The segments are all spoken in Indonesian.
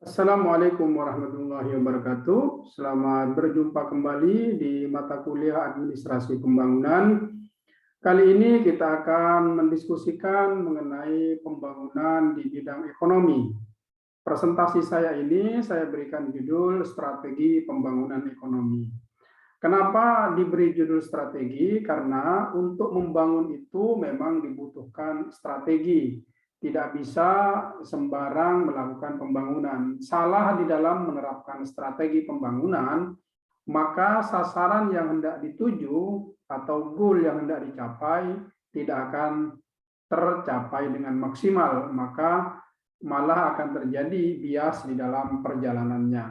Assalamualaikum warahmatullahi wabarakatuh. Selamat berjumpa kembali di mata kuliah Administrasi Pembangunan. Kali ini kita akan mendiskusikan mengenai pembangunan di bidang ekonomi. Presentasi saya ini saya berikan judul Strategi Pembangunan Ekonomi. Kenapa diberi judul strategi? Karena untuk membangun itu memang dibutuhkan strategi. Tidak bisa sembarang melakukan pembangunan. Salah di dalam menerapkan strategi pembangunan, maka sasaran yang hendak dituju atau goal yang hendak dicapai tidak akan tercapai dengan maksimal, maka malah akan terjadi bias di dalam perjalanannya.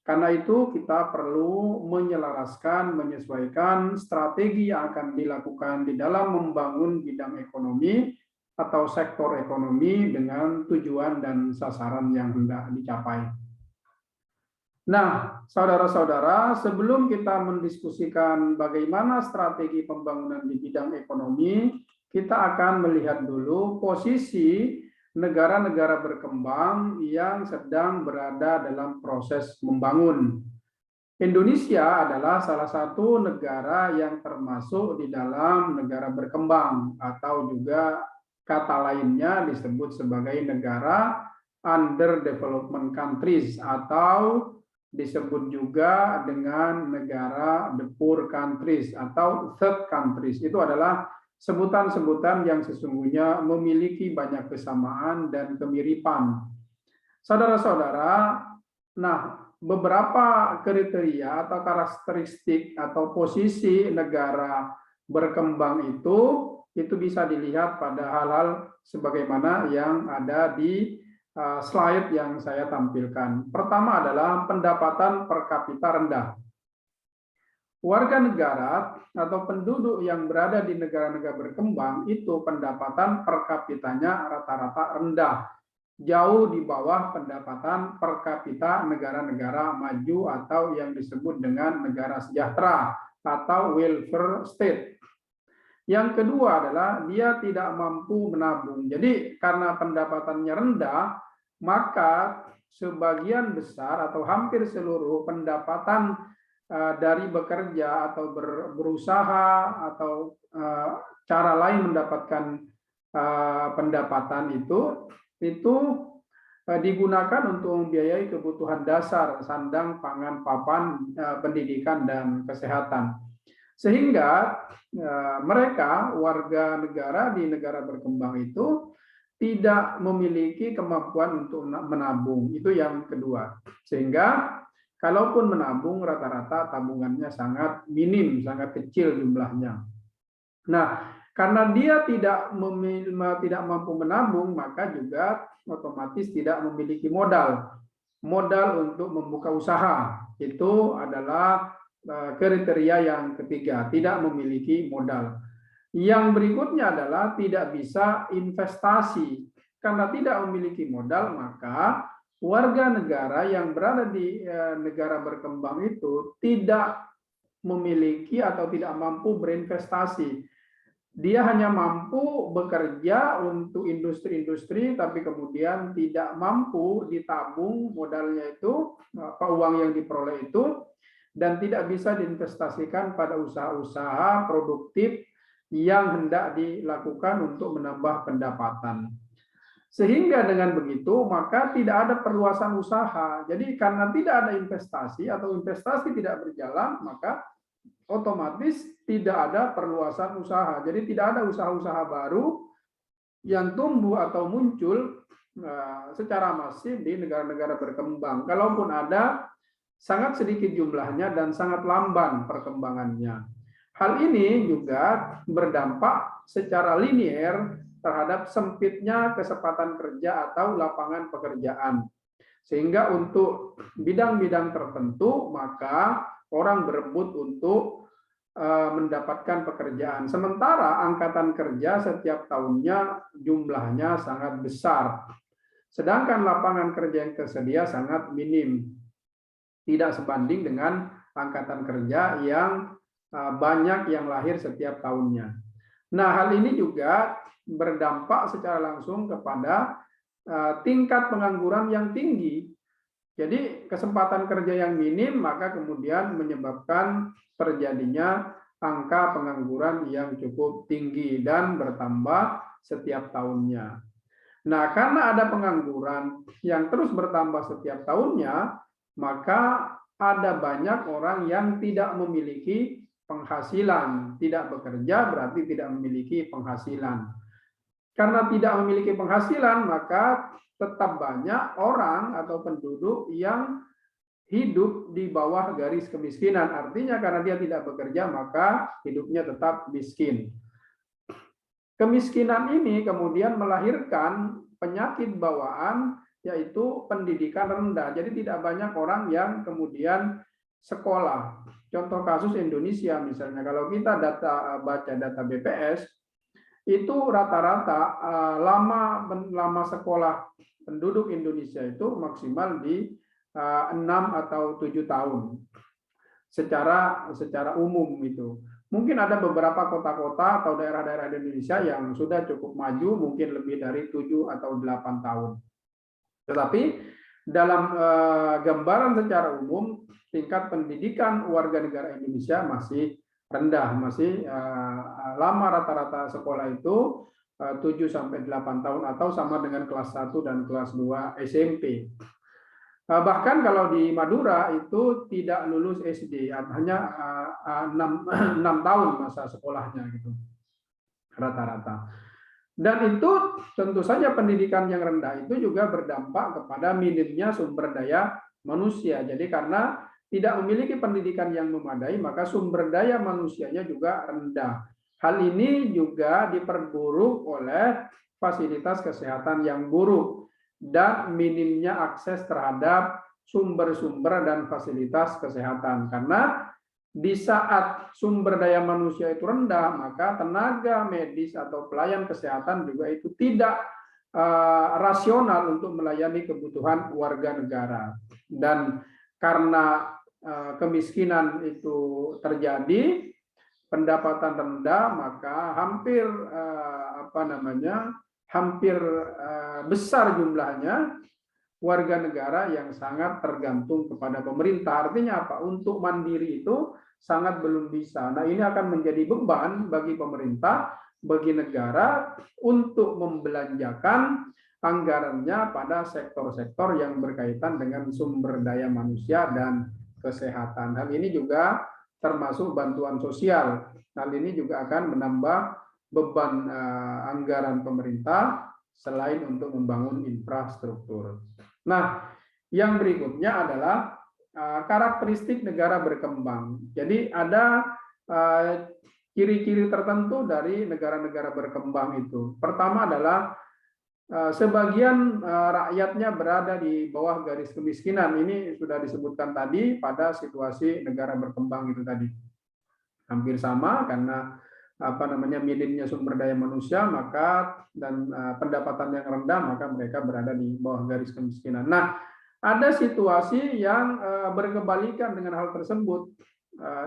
Karena itu kita perlu menyelaraskan, menyesuaikan strategi yang akan dilakukan di dalam membangun bidang ekonomi atau sektor ekonomi dengan tujuan dan sasaran yang hendak dicapai. Nah, saudara-saudara, sebelum kita mendiskusikan bagaimana strategi pembangunan di bidang ekonomi, kita akan melihat dulu posisi negara-negara berkembang yang sedang berada dalam proses membangun. Indonesia adalah salah satu negara yang termasuk di dalam negara berkembang atau juga kata lainnya disebut sebagai negara underdevelopment countries atau disebut juga dengan negara the poor countries atau third countries. Itu adalah sebutan-sebutan yang sesungguhnya memiliki banyak kesamaan dan kemiripan. Saudara-saudara, nah beberapa kriteria atau karakteristik atau posisi negara berkembang itu bisa dilihat pada hal-hal sebagaimana yang ada di slide yang saya tampilkan. Pertama adalah pendapatan per kapita rendah. Warga negara atau penduduk yang berada di negara-negara berkembang itu pendapatan per kapitanya rata-rata rendah, jauh di bawah pendapatan per kapita negara-negara maju atau yang disebut dengan negara sejahtera atau welfare state. Yang kedua adalah dia tidak mampu menabung. Jadi karena pendapatannya rendah, maka sebagian besar atau hampir seluruh pendapatan dari bekerja atau berusaha atau cara lain mendapatkan pendapatan itu digunakan untuk membiayai kebutuhan dasar, sandang, pangan, papan, pendidikan, dan kesehatan. Sehingga mereka, warga negara di negara berkembang itu, tidak memiliki kemampuan untuk menabung. Itu yang kedua. Sehingga kalaupun menabung, rata-rata tabungannya sangat minim, sangat kecil jumlahnya. Nah, karena dia tidak mampu menabung, maka juga otomatis tidak memiliki modal untuk membuka usaha. Itu adalah kriteria yang ketiga, tidak memiliki modal. Yang berikutnya adalah tidak bisa investasi. Karena tidak memiliki modal, maka warga negara yang berada di negara berkembang itu tidak memiliki atau tidak mampu berinvestasi. Dia hanya mampu bekerja untuk industri-industri, tapi kemudian tidak mampu ditabung modalnya itu, uang yang diperoleh itu, dan tidak bisa diinvestasikan pada usaha-usaha produktif yang hendak dilakukan untuk menambah pendapatan. Sehingga dengan begitu, maka tidak ada perluasan usaha. Jadi karena tidak ada investasi atau investasi tidak berjalan, maka otomatis tidak ada perluasan usaha. Jadi tidak ada usaha-usaha baru yang tumbuh atau muncul secara masif di negara-negara berkembang. Kalaupun ada, sangat sedikit jumlahnya dan sangat lamban perkembangannya. Hal ini juga berdampak secara linier terhadap sempitnya kesempatan kerja atau lapangan pekerjaan. Sehingga untuk bidang-bidang tertentu, maka orang berebut untuk mendapatkan pekerjaan. Sementara angkatan kerja setiap tahunnya jumlahnya sangat besar. Sedangkan lapangan kerja yang tersedia sangat minim. Tidak sebanding dengan angkatan kerja yang banyak yang lahir setiap tahunnya. Nah, hal ini juga berdampak secara langsung kepada tingkat pengangguran yang tinggi. Jadi kesempatan kerja yang minim maka kemudian menyebabkan terjadinya angka pengangguran yang cukup tinggi dan bertambah setiap tahunnya. Nah, karena ada pengangguran yang terus bertambah setiap tahunnya, maka ada banyak orang yang tidak memiliki penghasilan. Tidak bekerja berarti tidak memiliki penghasilan. Karena tidak memiliki penghasilan, maka tetap banyak orang atau penduduk yang hidup di bawah garis kemiskinan. Artinya karena dia tidak bekerja, maka hidupnya tetap miskin. Kemiskinan ini kemudian melahirkan penyakit bawaan, yaitu pendidikan rendah. Jadi tidak banyak orang yang kemudian sekolah. Contoh kasus Indonesia misalnya, kalau kita baca data BPS, itu rata-rata lama sekolah penduduk Indonesia itu maksimal di 6 atau 7 tahun secara umum itu. Mungkin ada beberapa kota-kota atau daerah-daerah di Indonesia yang sudah cukup maju, mungkin lebih dari 7 atau 8 tahun. Tetapi dalam gambaran secara umum, tingkat pendidikan warga negara Indonesia masih rendah, masih lama rata-rata sekolah itu 7 sampai 8 tahun atau sama dengan kelas 1 dan kelas 2 SMP. Bahkan kalau di Madura itu tidak lulus SD, hanya 6 tahun masa sekolahnya gitu rata-rata. Dan itu tentu saja pendidikan yang rendah itu juga berdampak kepada minimnya sumber daya manusia. Jadi karena tidak memiliki pendidikan yang memadai, maka sumber daya manusianya juga rendah. Hal ini juga diperburuk oleh fasilitas kesehatan yang buruk dan minimnya akses terhadap sumber-sumber dan fasilitas kesehatan. Karena di saat sumber daya manusia itu rendah, maka tenaga medis atau pelayan kesehatan juga itu tidak rasional untuk melayani kebutuhan warga negara. Dan karena kemiskinan itu terjadi, pendapatan rendah, maka hampir hampir besar jumlahnya warga negara yang sangat tergantung kepada pemerintah. Artinya apa? Untuk mandiri itu sangat belum bisa. Nah, ini akan menjadi beban bagi pemerintah, bagi negara untuk membelanjakan anggarannya pada sektor-sektor yang berkaitan dengan sumber daya manusia dan kesehatan. Hal ini juga termasuk bantuan sosial. Hal ini juga akan menambah beban anggaran pemerintah selain untuk membangun infrastruktur. Nah, yang berikutnya adalah karakteristik negara berkembang. Jadi ada ciri-ciri tertentu dari negara-negara berkembang itu. Pertama adalah sebagian rakyatnya berada di bawah garis kemiskinan. Ini sudah disebutkan tadi pada situasi negara berkembang itu tadi. Hampir sama karena minimnya sumber daya manusia, maka dan pendapatan yang rendah, maka mereka berada di bawah garis kemiskinan. Nah, ada situasi yang berkebalikan dengan hal tersebut.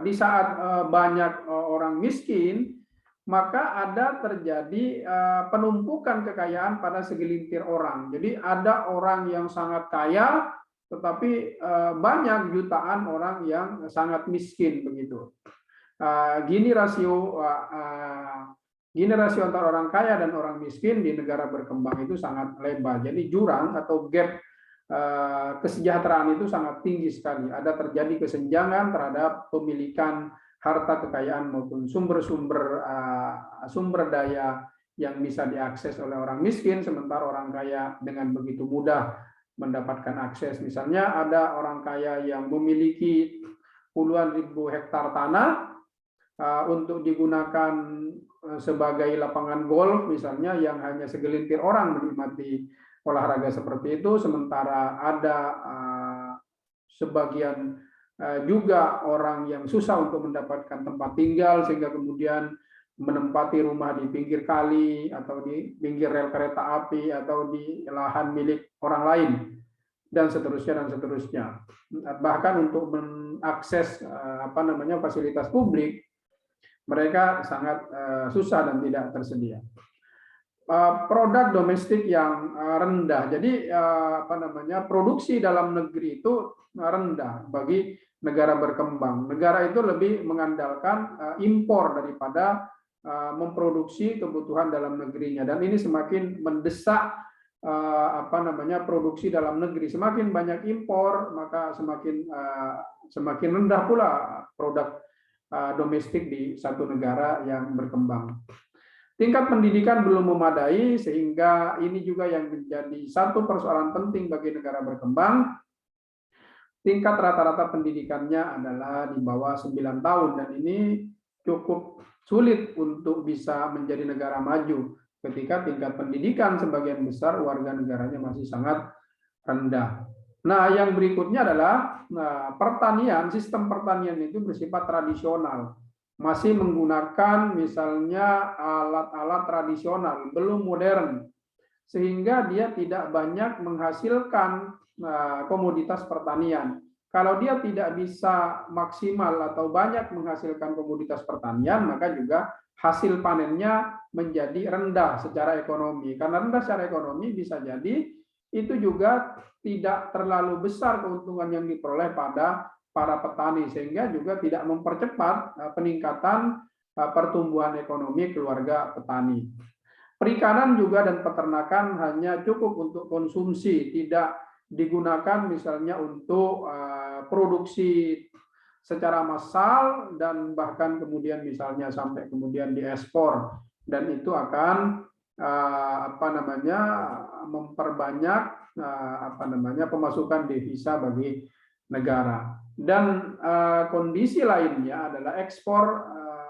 Di saat banyak orang miskin, maka ada terjadi penumpukan kekayaan pada segelintir orang. Jadi ada orang yang sangat kaya, tetapi banyak jutaan orang yang sangat miskin begitu. Gini rasio antara orang kaya dan orang miskin di negara berkembang itu sangat lebar. Jadi jurang atau gap kesejahteraan itu sangat tinggi sekali. Ada terjadi kesenjangan terhadap pemilikan harta kekayaan maupun sumber daya yang bisa diakses oleh orang miskin, sementara orang kaya dengan begitu mudah mendapatkan akses. Misalnya ada orang kaya yang memiliki puluhan ribu hektar tanah untuk digunakan sebagai lapangan golf misalnya, yang hanya segelintir orang menikmati olahraga seperti itu, sementara ada sebagian juga orang yang susah untuk mendapatkan tempat tinggal sehingga kemudian menempati rumah di pinggir kali atau di pinggir rel kereta api atau di lahan milik orang lain dan seterusnya. Bahkan untuk mengakses fasilitas publik mereka sangat susah dan tidak tersedia. produk domestik yang rendah. Jadi produksi dalam negeri itu rendah bagi negara berkembang. Negara itu lebih mengandalkan impor daripada memproduksi kebutuhan dalam negerinya. Dan ini semakin mendesak produksi dalam negeri. Semakin banyak impor, maka semakin rendah pula produk domestik di satu negara yang berkembang. Tingkat pendidikan belum memadai, sehingga ini juga yang menjadi satu persoalan penting bagi negara berkembang. Tingkat rata-rata pendidikannya adalah di bawah 9 tahun, dan ini cukup sulit untuk bisa menjadi negara maju ketika tingkat pendidikan sebagian besar warga negaranya masih sangat rendah. Nah, yang berikutnya adalah pertanian. Sistem pertanian itu bersifat tradisional, masih menggunakan misalnya alat-alat tradisional, belum modern, sehingga dia tidak banyak menghasilkan komoditas pertanian. Kalau dia tidak bisa maksimal atau banyak menghasilkan komoditas pertanian, maka juga hasil panennya menjadi rendah secara ekonomi. Karena rendah secara ekonomi, bisa jadi itu juga tidak terlalu besar keuntungan yang diperoleh pada para petani, sehingga juga tidak mempercepat peningkatan pertumbuhan ekonomi keluarga petani. Perikanan juga dan peternakan hanya cukup untuk konsumsi, tidak digunakan misalnya untuk produksi secara massal dan bahkan kemudian misalnya sampai kemudian diekspor, dan itu akan memperbanyak pemasukan devisa bagi negara. Dan kondisi lainnya adalah ekspor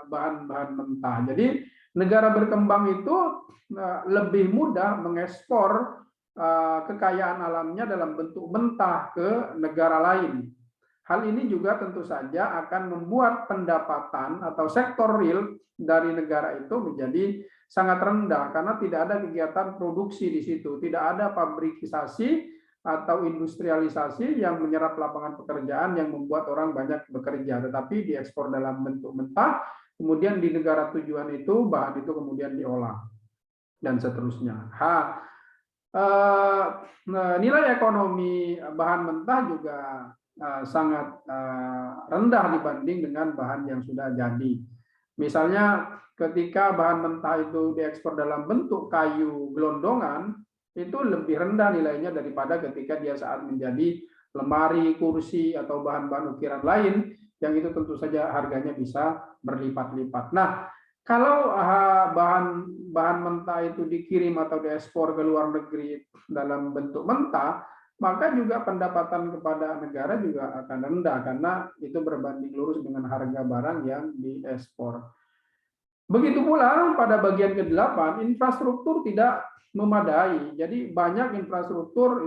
bahan-bahan mentah. Jadi negara berkembang itu lebih mudah mengekspor kekayaan alamnya dalam bentuk mentah ke negara lain. Hal ini juga tentu saja akan membuat pendapatan atau sektor real dari negara itu menjadi sangat rendah, karena tidak ada kegiatan produksi di situ, tidak ada pabrikisasi atau industrialisasi yang menyerap lapangan pekerjaan yang membuat orang banyak bekerja, tetapi diekspor dalam bentuk mentah, kemudian di negara tujuan itu bahan itu kemudian diolah dan seterusnya. Nilai ekonomi bahan mentah juga sangat rendah dibanding dengan bahan yang sudah jadi. Misalnya ketika bahan mentah itu diekspor dalam bentuk kayu gelondongan, itu lebih rendah nilainya daripada ketika dia saat menjadi lemari, kursi, atau bahan-bahan ukiran lain, yang itu tentu saja harganya bisa berlipat-lipat. Nah, kalau bahan mentah itu dikirim atau diekspor ke luar negeri dalam bentuk mentah, maka juga pendapatan kepada negara juga akan rendah, karena itu berbanding lurus dengan harga barang yang diekspor. Begitu pula pada bagian ke-8, infrastruktur tidak memadai. Jadi banyak infrastruktur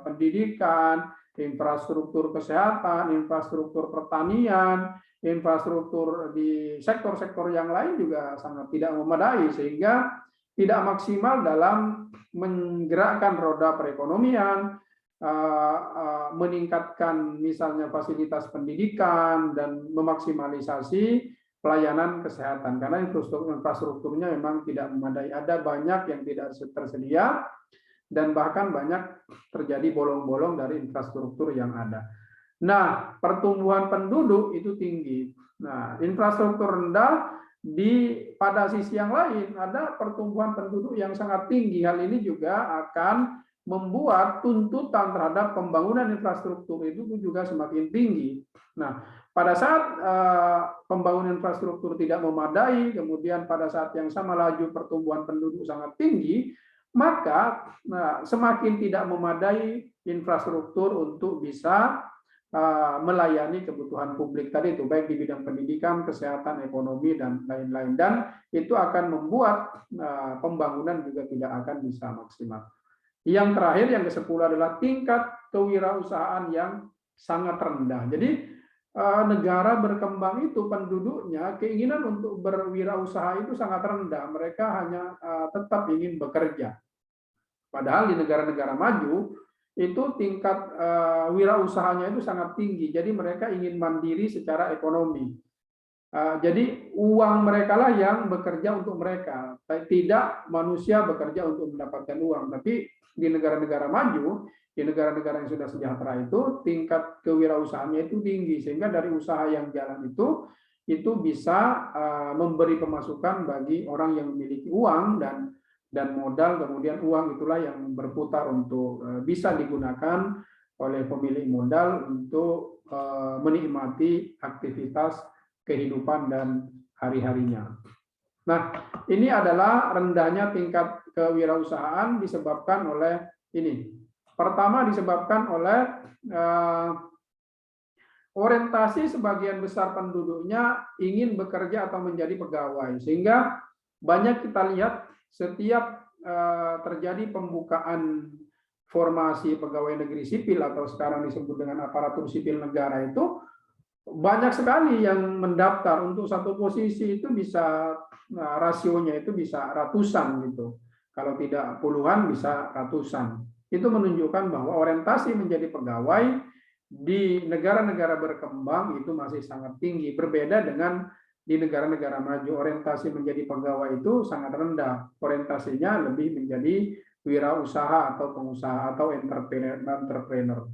pendidikan, infrastruktur kesehatan, infrastruktur pertanian, infrastruktur di sektor-sektor yang lain juga sangat tidak memadai, sehingga tidak maksimal dalam menggerakkan roda perekonomian, meningkatkan misalnya fasilitas pendidikan, dan memaksimalisasi pelayanan kesehatan, karena infrastrukturnya memang tidak memadai. Ada banyak yang tidak tersedia, dan bahkan banyak terjadi bolong-bolong dari infrastruktur yang ada. Nah, pertumbuhan penduduk itu tinggi. Nah, infrastruktur rendah, pada sisi yang lain ada pertumbuhan penduduk yang sangat tinggi. Hal ini juga akan membuat tuntutan terhadap pembangunan infrastruktur itu juga semakin tinggi. Nah, pada saat pembangunan infrastruktur tidak memadai, kemudian pada saat yang sama laju pertumbuhan penduduk sangat tinggi, maka semakin tidak memadai infrastruktur untuk bisa melayani kebutuhan publik tadi itu, baik di bidang pendidikan, kesehatan, ekonomi, dan lain-lain. Dan itu akan membuat pembangunan juga tidak akan bisa maksimal. Yang terakhir, yang ke-10 adalah tingkat kewirausahaan yang sangat rendah. Jadi negara berkembang itu penduduknya keinginan untuk berwirausaha itu sangat rendah. Mereka hanya tetap ingin bekerja. Padahal di negara-negara maju itu tingkat wirausahanya itu sangat tinggi. Jadi mereka ingin mandiri secara ekonomi. Jadi uang mereka lah yang bekerja untuk mereka, tidak manusia bekerja untuk mendapatkan uang. Tapi di negara-negara maju, di negara-negara yang sudah sejahtera itu tingkat kewirausahaannya itu tinggi, sehingga dari usaha yang jalan itu bisa memberi pemasukan bagi orang yang memiliki uang dan modal, kemudian uang itulah yang berputar untuk bisa digunakan oleh pemilik modal untuk menikmati aktivitas kehidupan dan hari-harinya. Nah, ini adalah rendahnya tingkat kewirausahaan disebabkan oleh ini. Pertama disebabkan oleh orientasi sebagian besar penduduknya ingin bekerja atau menjadi pegawai, sehingga banyak kita lihat setiap terjadi pembukaan formasi pegawai negeri sipil atau sekarang disebut dengan aparatur sipil negara itu, banyak sekali yang mendaftar untuk satu posisi itu bisa rasionya itu bisa ratusan gitu. Kalau tidak puluhan bisa ratusan. Itu menunjukkan bahwa orientasi menjadi pegawai di negara-negara berkembang itu masih sangat tinggi. Berbeda dengan di negara-negara maju, orientasi menjadi pegawai itu sangat rendah. Orientasinya lebih menjadi wirausaha atau pengusaha atau entrepreneur.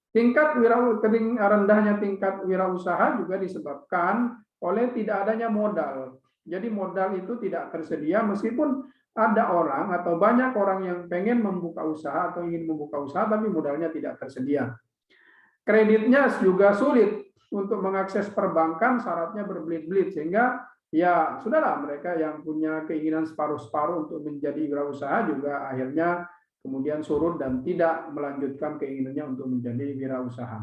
Rendahnya tingkat wirausaha juga disebabkan oleh tidak adanya modal. Jadi modal itu tidak tersedia meskipun ada orang atau banyak orang yang pengen membuka usaha atau ingin membuka usaha tapi modalnya tidak tersedia. Kreditnya juga sulit untuk mengakses perbankan, syaratnya berbelit-belit, sehingga ya sudahlah, mereka yang punya keinginan separuh-separuh untuk menjadi wirausaha juga akhirnya kemudian surut dan tidak melanjutkan keinginannya untuk menjadi wirausaha.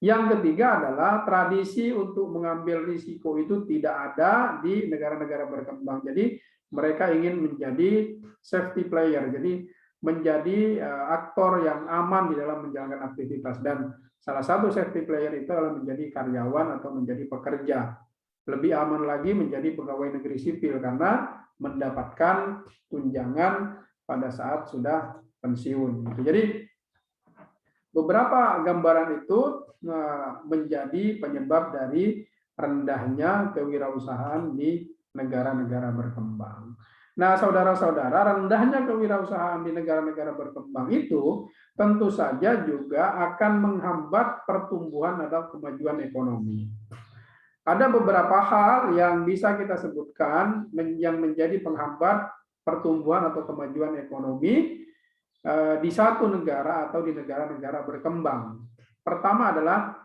Yang ketiga adalah tradisi untuk mengambil risiko itu tidak ada di negara-negara berkembang. Jadi mereka ingin menjadi safety player, jadi menjadi aktor yang aman di dalam menjalankan aktivitas, dan salah satu safety player itu adalah menjadi karyawan atau menjadi pekerja. Lebih aman lagi menjadi pegawai negeri sipil karena mendapatkan tunjangan pada saat sudah pensiun. Jadi beberapa gambaran itu menjadi penyebab dari rendahnya kewirausahaan di negara-negara berkembang. Nah, saudara-saudara, rendahnya kewirausahaan di negara-negara berkembang itu tentu saja juga akan menghambat pertumbuhan atau kemajuan ekonomi. Ada beberapa hal yang bisa kita sebutkan yang menjadi penghambat pertumbuhan atau kemajuan ekonomi di satu negara atau di negara-negara berkembang. Pertama adalah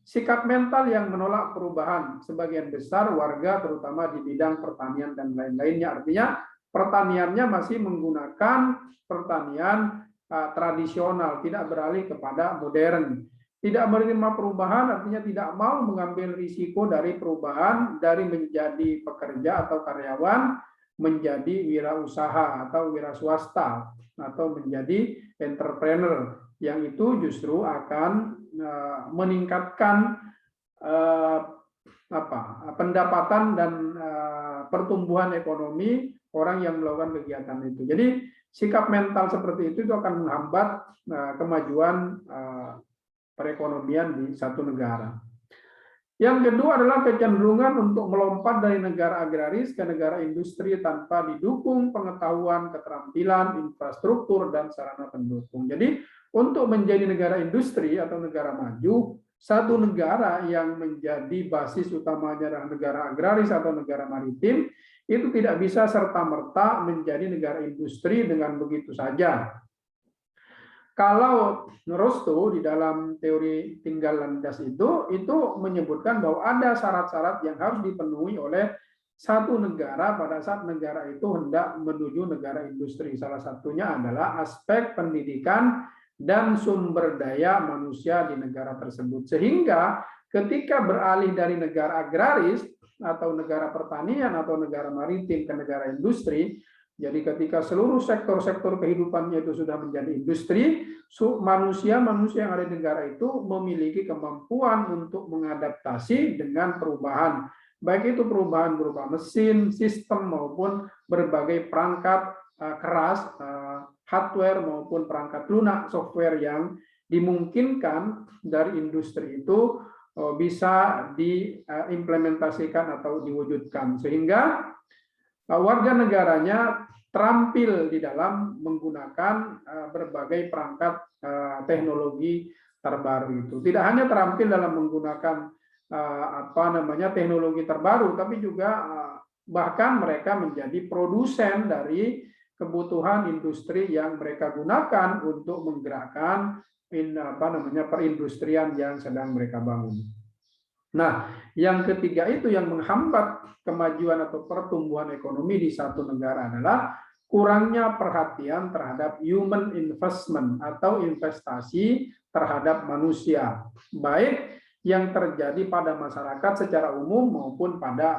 sikap mental yang menolak perubahan. Sebagian besar warga, terutama di bidang pertanian dan lain-lainnya, artinya pertaniannya masih menggunakan pertanian tradisional, tidak beralih kepada modern. Tidak menerima perubahan artinya tidak mau mengambil risiko dari perubahan, dari menjadi pekerja atau karyawan menjadi wirausaha atau wiraswasta atau menjadi entrepreneur, yang itu justru akan meningkatkan pendapatan dan pertumbuhan ekonomi orang yang melakukan kegiatan itu. Jadi sikap mental seperti itu akan menghambat kemajuan perekonomian di satu negara. Yang kedua adalah kecenderungan untuk melompat dari negara agraris ke negara industri tanpa didukung pengetahuan, keterampilan, infrastruktur, dan sarana pendukung. Jadi untuk menjadi negara industri atau negara maju, satu negara yang menjadi basis utamanya adalah negara agraris atau negara maritim, itu tidak bisa serta-merta menjadi negara industri dengan begitu saja. Kalau Rostow di dalam teori tinggal landas itu menyebutkan bahwa ada syarat-syarat yang harus dipenuhi oleh satu negara pada saat negara itu hendak menuju negara industri. Salah satunya adalah aspek pendidikan dan sumber daya manusia di negara tersebut. Sehingga ketika beralih dari negara agraris atau negara pertanian atau negara maritim ke negara industri, jadi ketika seluruh sektor-sektor kehidupannya itu sudah menjadi industri, manusia-manusia yang ada di negara itu memiliki kemampuan untuk mengadaptasi dengan perubahan. Baik itu perubahan berupa mesin, sistem, maupun berbagai perangkat keras, hardware maupun perangkat lunak, software yang dimungkinkan dari industri itu bisa diimplementasikan atau diwujudkan, sehingga warga negaranya terampil di dalam menggunakan berbagai perangkat teknologi terbaru itu. Tidak hanya terampil dalam menggunakan teknologi terbaru, tapi juga bahkan mereka menjadi produsen dari kebutuhan industri yang mereka gunakan untuk menggerakkan perindustrian yang sedang mereka bangun. Nah, yang ketiga itu yang menghambat kemajuan atau pertumbuhan ekonomi di satu negara adalah kurangnya perhatian terhadap human investment atau investasi terhadap manusia, baik yang terjadi pada masyarakat secara umum maupun pada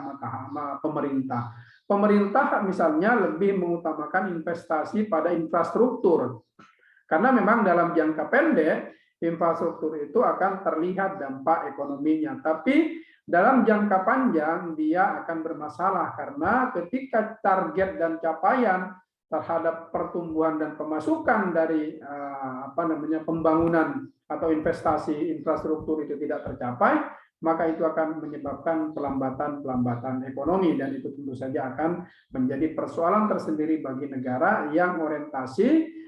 pemerintah. Pemerintah misalnya lebih mengutamakan investasi pada infrastruktur, karena memang dalam jangka pendek infrastruktur itu akan terlihat dampak ekonominya. Tapi dalam jangka panjang dia akan bermasalah, karena ketika target dan capaian terhadap pertumbuhan dan pemasukan dari pembangunan atau investasi infrastruktur itu tidak tercapai, maka itu akan menyebabkan pelambatan ekonomi, dan itu tentu saja akan menjadi persoalan tersendiri bagi negara yang orientasi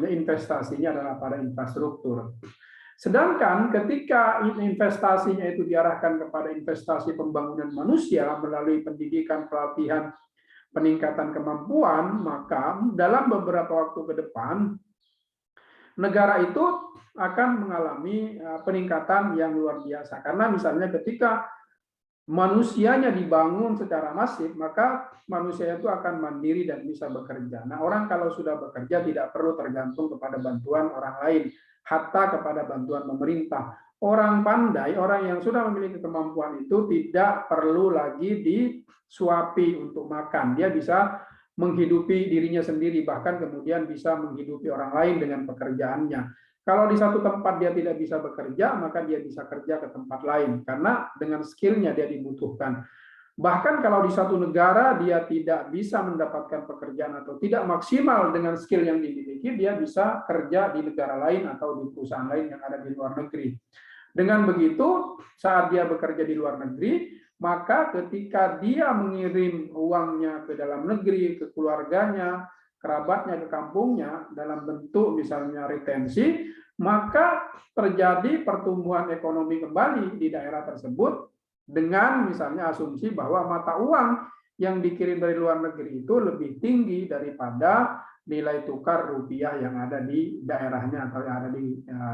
investasinya adalah pada infrastruktur. Sedangkan ketika investasinya itu diarahkan kepada investasi pembangunan manusia melalui pendidikan, pelatihan, peningkatan kemampuan, maka dalam beberapa waktu ke depan negara itu akan mengalami peningkatan yang luar biasa. Karena misalnya ketika manusianya dibangun secara masif, maka manusia itu akan mandiri dan bisa bekerja. Nah, orang kalau sudah bekerja tidak perlu tergantung kepada bantuan orang lain, hatta kepada bantuan pemerintah. Orang pandai, orang yang sudah memiliki kemampuan itu tidak perlu lagi disuapi untuk makan. Dia bisa menghidupi dirinya sendiri, bahkan kemudian bisa menghidupi orang lain dengan pekerjaannya. Kalau di satu tempat dia tidak bisa bekerja, maka dia bisa kerja ke tempat lain, karena dengan skillnya dia dibutuhkan. Bahkan kalau di satu negara dia tidak bisa mendapatkan pekerjaan atau tidak maksimal dengan skill yang dimiliki, dia bisa kerja di negara lain atau di perusahaan lain yang ada di luar negeri. Dengan begitu, saat dia bekerja di luar negeri, maka ketika dia mengirim uangnya ke dalam negeri, ke keluarganya, kerabatnya, ke kampungnya dalam bentuk misalnya retensi, maka terjadi pertumbuhan ekonomi kembali di daerah tersebut dengan misalnya asumsi bahwa mata uang yang dikirim dari luar negeri itu lebih tinggi daripada nilai tukar rupiah yang ada di daerahnya atau yang ada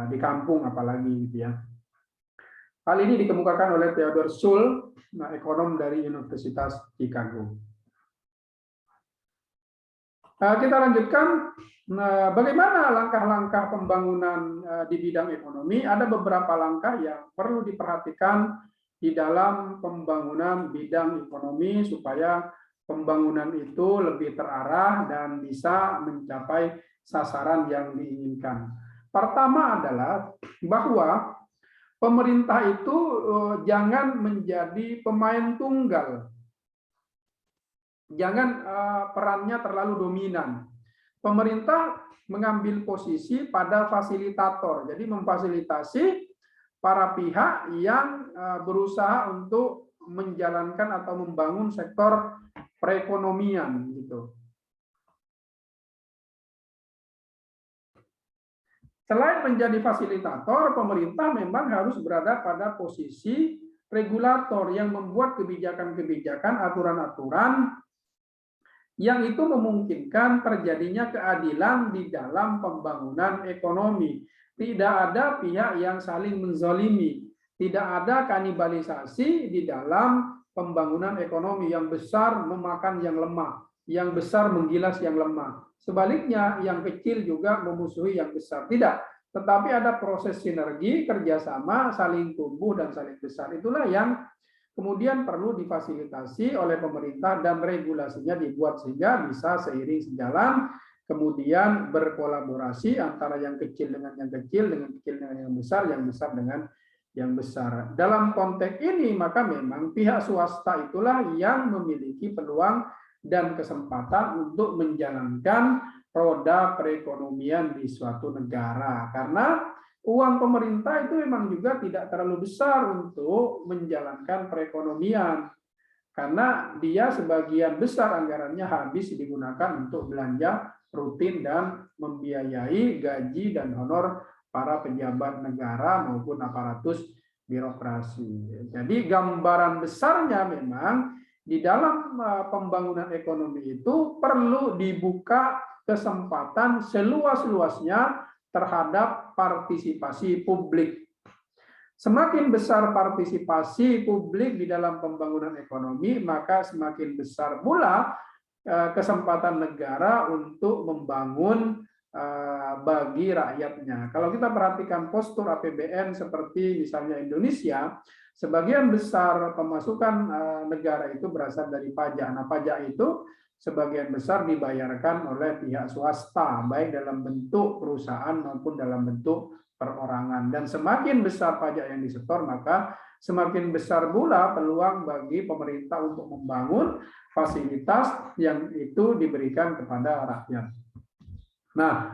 di kampung apalagi gitu ya. Hal ini dikemukakan oleh Theodore Shull, ekonom dari Universitas Chicago. Kita lanjutkan, bagaimana langkah-langkah pembangunan di bidang ekonomi. Ada beberapa langkah yang perlu diperhatikan di dalam pembangunan bidang ekonomi supaya pembangunan itu lebih terarah dan bisa mencapai sasaran yang diinginkan. Pertama adalah bahwa pemerintah itu jangan menjadi pemain tunggal. Jangan perannya terlalu dominan. Pemerintah mengambil posisi pada fasilitator, jadi memfasilitasi para pihak yang berusaha untuk menjalankan atau membangun sektor perekonomian gitu. Selain menjadi fasilitator, pemerintah memang harus berada pada posisi regulator yang membuat kebijakan-kebijakan, aturan-aturan yang itu memungkinkan terjadinya keadilan di dalam pembangunan ekonomi. Tidak ada pihak yang saling menzalimi, tidak ada kanibalisasi di dalam pembangunan ekonomi, yang besar memakan yang lemah, yang besar menggilas yang lemah. Sebaliknya, yang kecil juga memusuhi yang besar. Tidak, tetapi ada proses sinergi, kerjasama, saling tumbuh dan saling besar. Itulah yang kemudian perlu difasilitasi oleh pemerintah dan regulasinya dibuat sehingga bisa seiring sejalan, kemudian berkolaborasi antara yang kecil dengan yang kecil, dengan kecil dengan yang besar dengan yang besar. Dalam konteks ini maka memang pihak swasta itulah yang memiliki peluang dan kesempatan untuk menjalankan roda perekonomian di suatu negara. Karena uang pemerintah itu memang juga tidak terlalu besar untuk menjalankan perekonomian. Karena dia sebagian besar anggarannya habis digunakan untuk belanja rutin dan membiayai gaji dan honor para pejabat negara maupun aparatus birokrasi. Jadi gambaran besarnya memang di dalam pembangunan ekonomi itu perlu dibuka kesempatan seluas-luasnya terhadap partisipasi publik. Semakin besar partisipasi publik di dalam pembangunan ekonomi, maka semakin besar pula kesempatan negara untuk membangun bagi rakyatnya. Kalau kita perhatikan postur APBN seperti misalnya Indonesia, sebagian besar pemasukan negara itu berasal dari pajak. Nah, pajak itu sebagian besar dibayarkan oleh pihak swasta, baik dalam bentuk perusahaan maupun dalam bentuk perorangan. Dan semakin besar pajak yang disetor, maka semakin besar pula peluang bagi pemerintah untuk membangun fasilitas yang itu diberikan kepada rakyat. Nah,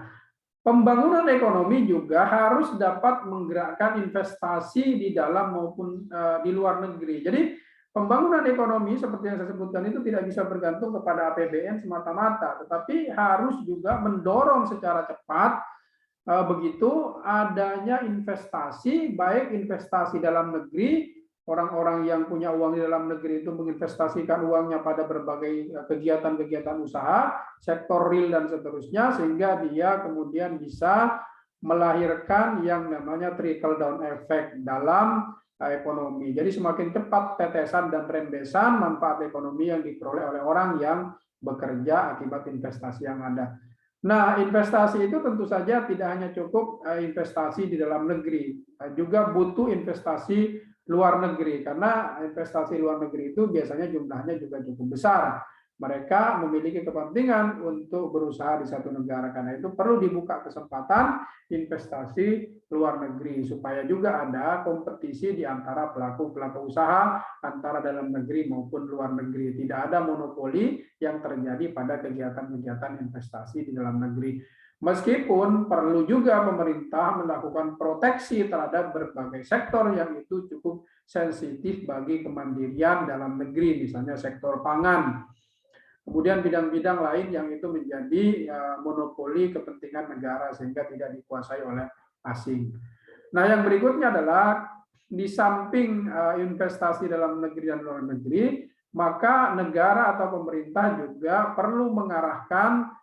pembangunan ekonomi juga harus dapat menggerakkan investasi di dalam maupun di luar negeri. Jadi pembangunan ekonomi seperti yang saya sebutkan itu tidak bisa bergantung kepada APBN semata-mata, tetapi harus juga mendorong secara cepat begitu adanya investasi, baik investasi dalam negeri, orang-orang yang punya uang di dalam negeri itu menginvestasikan uangnya pada berbagai kegiatan-kegiatan usaha, sektor real dan seterusnya, sehingga dia kemudian bisa melahirkan yang namanya trickle down effect dalam ekonomi. Jadi semakin cepat tetesan dan rembesan manfaat ekonomi yang diperoleh oleh orang yang bekerja akibat investasi yang ada. Nah, investasi itu tentu saja tidak hanya cukup investasi di dalam negeri, juga butuh investasi luar negeri, karena investasi luar negeri itu biasanya jumlahnya juga cukup besar. Mereka memiliki kepentingan untuk berusaha di satu negara, karena itu perlu dibuka kesempatan investasi luar negeri supaya juga ada kompetisi di antara pelaku-pelaku usaha antara dalam negeri maupun luar negeri. Tidak ada monopoli yang terjadi pada kegiatan-kegiatan investasi di dalam negeri. Meskipun perlu juga pemerintah melakukan proteksi terhadap berbagai sektor yang itu cukup sensitif bagi kemandirian dalam negeri, misalnya sektor pangan. Kemudian bidang-bidang lain yang itu menjadi monopoli kepentingan negara sehingga tidak dikuasai oleh asing. Nah, yang berikutnya adalah di samping investasi dalam negeri dan luar negeri, maka negara atau pemerintah juga perlu mengarahkan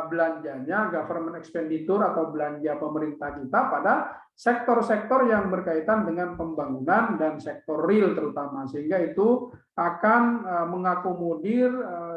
belanjanya, government expenditure atau belanja pemerintah kita pada sektor-sektor yang berkaitan dengan pembangunan dan sektor real terutama, sehingga itu akan mengakomodir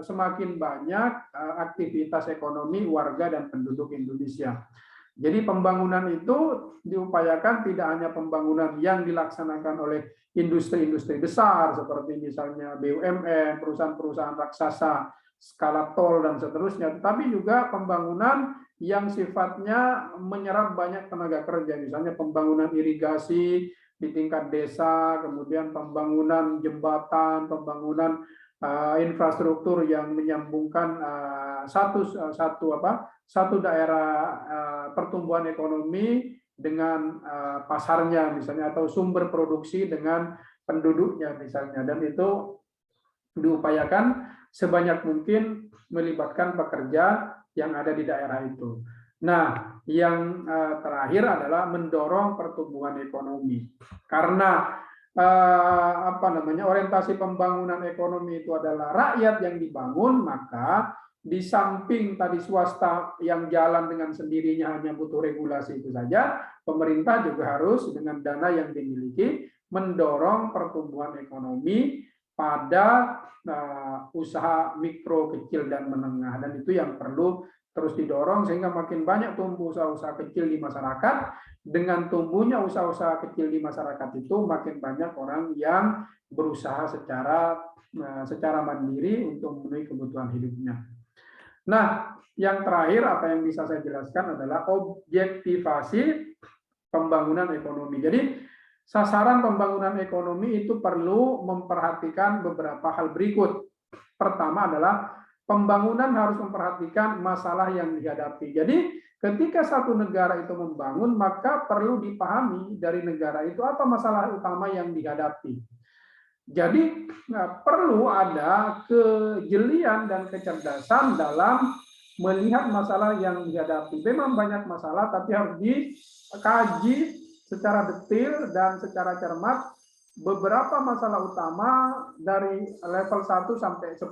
semakin banyak aktivitas ekonomi warga dan penduduk Indonesia. Jadi pembangunan itu diupayakan tidak hanya pembangunan yang dilaksanakan oleh industri-industri besar seperti misalnya BUMN, perusahaan-perusahaan raksasa, skala tol dan seterusnya, tetapi juga pembangunan yang sifatnya menyerap banyak tenaga kerja, misalnya pembangunan irigasi di tingkat desa, kemudian pembangunan jembatan, pembangunan infrastruktur yang menyambungkan satu daerah pertumbuhan ekonomi dengan pasarnya misalnya, atau sumber produksi dengan penduduknya misalnya, dan itu diupayakan sebanyak mungkin melibatkan pekerja yang ada di daerah itu. Nah, yang terakhir adalah mendorong pertumbuhan ekonomi, karena orientasi pembangunan ekonomi itu adalah rakyat yang dibangun, maka di samping tadi swasta yang jalan dengan sendirinya hanya butuh regulasi itu saja, pemerintah juga harus dengan dana yang dimiliki mendorong pertumbuhan ekonomi pada usaha mikro, kecil, dan menengah. Dan itu yang perlu terus didorong sehingga makin banyak tumbuh usaha-usaha kecil di masyarakat. Dengan tumbuhnya usaha-usaha kecil di masyarakat itu makin banyak orang yang berusaha secara mandiri untuk memenuhi kebutuhan hidupnya. Nah, yang terakhir apa yang bisa saya jelaskan adalah objektivasi pembangunan ekonomi. Jadi sasaran pembangunan ekonomi itu perlu memperhatikan beberapa hal berikut. Pertama adalah pembangunan harus memperhatikan masalah yang dihadapi. Jadi ketika satu negara itu membangun, maka perlu dipahami dari negara itu apa masalah utama yang dihadapi. Jadi perlu ada kejelian dan kecerdasan dalam melihat masalah yang dihadapi. Memang banyak masalah, tapi harus dikaji secara detail dan secara cermat beberapa masalah utama dari level 1 sampai 10.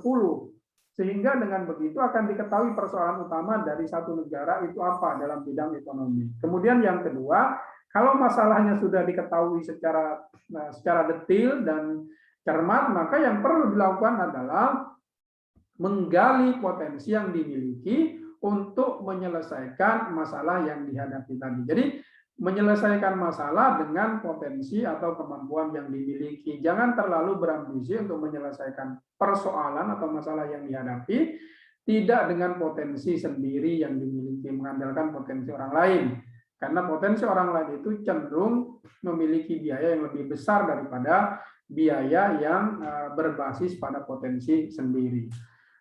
Sehingga dengan begitu akan diketahui persoalan utama dari satu negara itu apa dalam bidang ekonomi. Kemudian yang kedua, kalau masalahnya sudah diketahui secara detail dan cermat, maka yang perlu dilakukan adalah menggali potensi yang dimiliki untuk menyelesaikan masalah yang dihadapi tadi. Jadi menyelesaikan masalah dengan potensi atau kemampuan yang dimiliki. Jangan terlalu berambisi untuk menyelesaikan persoalan atau masalah yang dihadapi tidak dengan potensi sendiri yang dimiliki, mengandalkan potensi orang lain. Karena potensi orang lain itu cenderung memiliki biaya yang lebih besar daripada biaya yang berbasis pada potensi sendiri.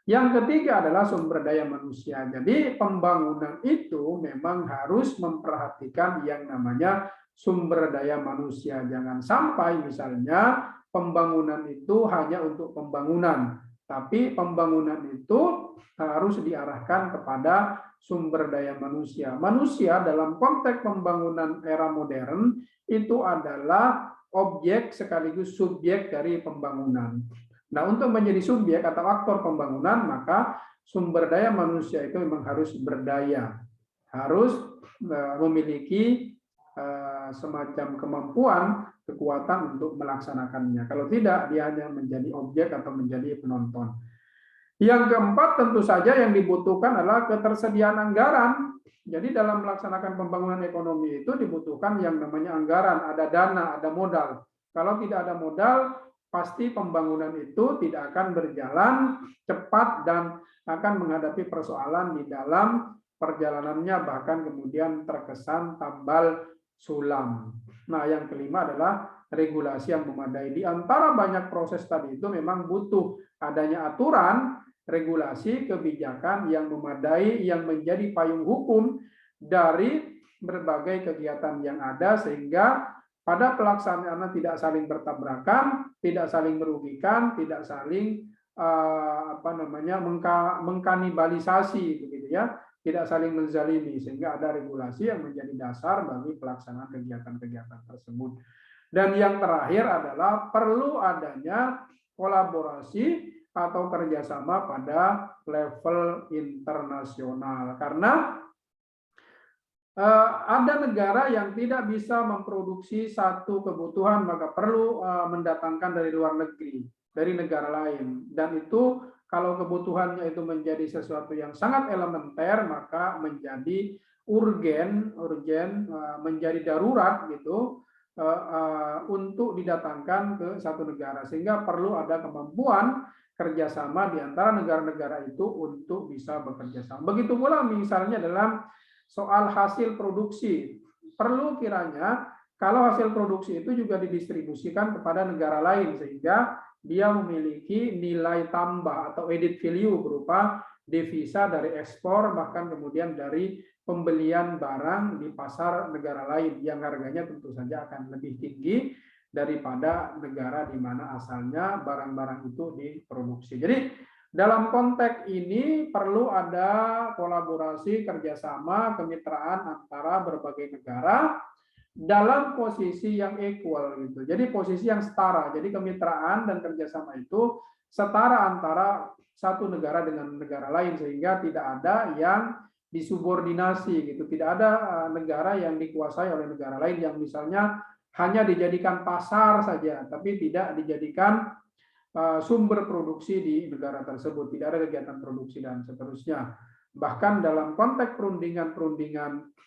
Yang ketiga adalah sumber daya manusia. Jadi pembangunan itu memang harus memperhatikan yang namanya sumber daya manusia. Jangan sampai misalnya pembangunan itu hanya untuk pembangunan, tapi pembangunan itu harus diarahkan kepada sumber daya manusia. Manusia dalam konteks pembangunan era modern itu adalah objek sekaligus subjek dari pembangunan. Nah, untuk menjadi subjek atau aktor pembangunan, maka sumber daya manusia itu memang harus berdaya, harus memiliki semacam kemampuan, kekuatan untuk melaksanakannya. Kalau tidak, dia hanya menjadi objek atau menjadi penonton. Yang keempat, tentu saja yang dibutuhkan adalah ketersediaan anggaran. Jadi dalam melaksanakan pembangunan ekonomi itu dibutuhkan yang namanya anggaran, ada dana, ada modal. Kalau tidak ada modal, pasti pembangunan itu tidak akan berjalan cepat dan akan menghadapi persoalan di dalam perjalanannya, bahkan kemudian terkesan tambal sulam. Nah, yang kelima adalah regulasi yang memadai. Di antara banyak proses tadi itu memang butuh adanya aturan, regulasi, kebijakan yang memadai, yang menjadi payung hukum dari berbagai kegiatan yang ada, sehingga pada pelaksanaan tidak saling bertabrakan, tidak saling merugikan, tidak saling mengkanibalisasi, begitu ya, tidak saling menzalimi, sehingga ada regulasi yang menjadi dasar bagi pelaksanaan kegiatan-kegiatan tersebut. Dan yang terakhir adalah perlu adanya kolaborasi atau kerjasama pada level internasional, karena ada negara yang tidak bisa memproduksi satu kebutuhan, maka perlu mendatangkan dari luar negeri, dari negara lain. Dan itu kalau kebutuhannya itu menjadi sesuatu yang sangat elementer, maka menjadi urgen, menjadi darurat gitu untuk didatangkan ke satu negara. Sehingga perlu ada kemampuan kerjasama di antara negara-negara itu untuk bisa bekerja sama. Begitu pula misalnya dalam soal hasil produksi, perlu kiranya kalau hasil produksi itu juga didistribusikan kepada negara lain, sehingga dia memiliki nilai tambah atau added value berupa devisa dari ekspor, bahkan kemudian dari pembelian barang di pasar negara lain yang harganya tentu saja akan lebih tinggi daripada negara di mana asalnya barang-barang itu diproduksi. Jadi dalam konteks ini perlu ada kolaborasi, kerjasama, kemitraan antara berbagai negara dalam posisi yang equal gitu. Jadi posisi yang setara. Jadi kemitraan dan kerjasama itu setara antara satu negara dengan negara lain, sehingga tidak ada yang disubordinasi gitu. Tidak ada negara yang dikuasai oleh negara lain yang misalnya hanya dijadikan pasar saja, tapi tidak dijadikan sumber produksi di negara tersebut, tidak ada kegiatan produksi dan seterusnya. Bahkan dalam konteks perundingan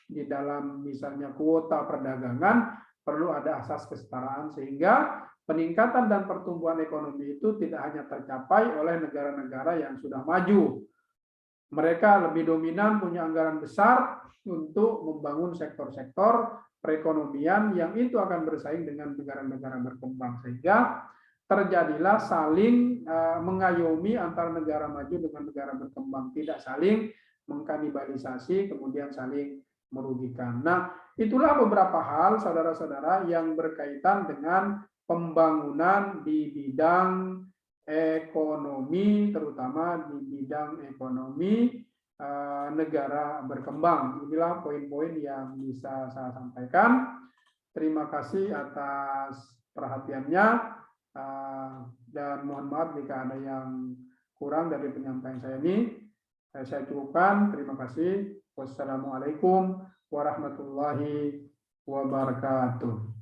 di dalam misalnya kuota perdagangan, perlu ada asas kesetaraan, sehingga peningkatan dan pertumbuhan ekonomi itu tidak hanya tercapai oleh negara-negara yang sudah maju. Mereka lebih dominan, punya anggaran besar untuk membangun sektor-sektor perekonomian yang itu akan bersaing dengan negara-negara berkembang, sehingga terjadilah saling mengayomi antara negara maju dengan negara berkembang, tidak saling mengkanibalisasi, kemudian saling merugikan. Nah, itulah beberapa hal, saudara-saudara, yang berkaitan dengan pembangunan di bidang ekonomi, terutama di bidang ekonomi negara berkembang. Inilah poin-poin yang bisa saya sampaikan. Terima kasih atas perhatiannya. Dan mohon maaf jika ada yang kurang dari penyampaian saya ini. Saya cukupkan. Terima kasih. Wassalamualaikum warahmatullahi wabarakatuh.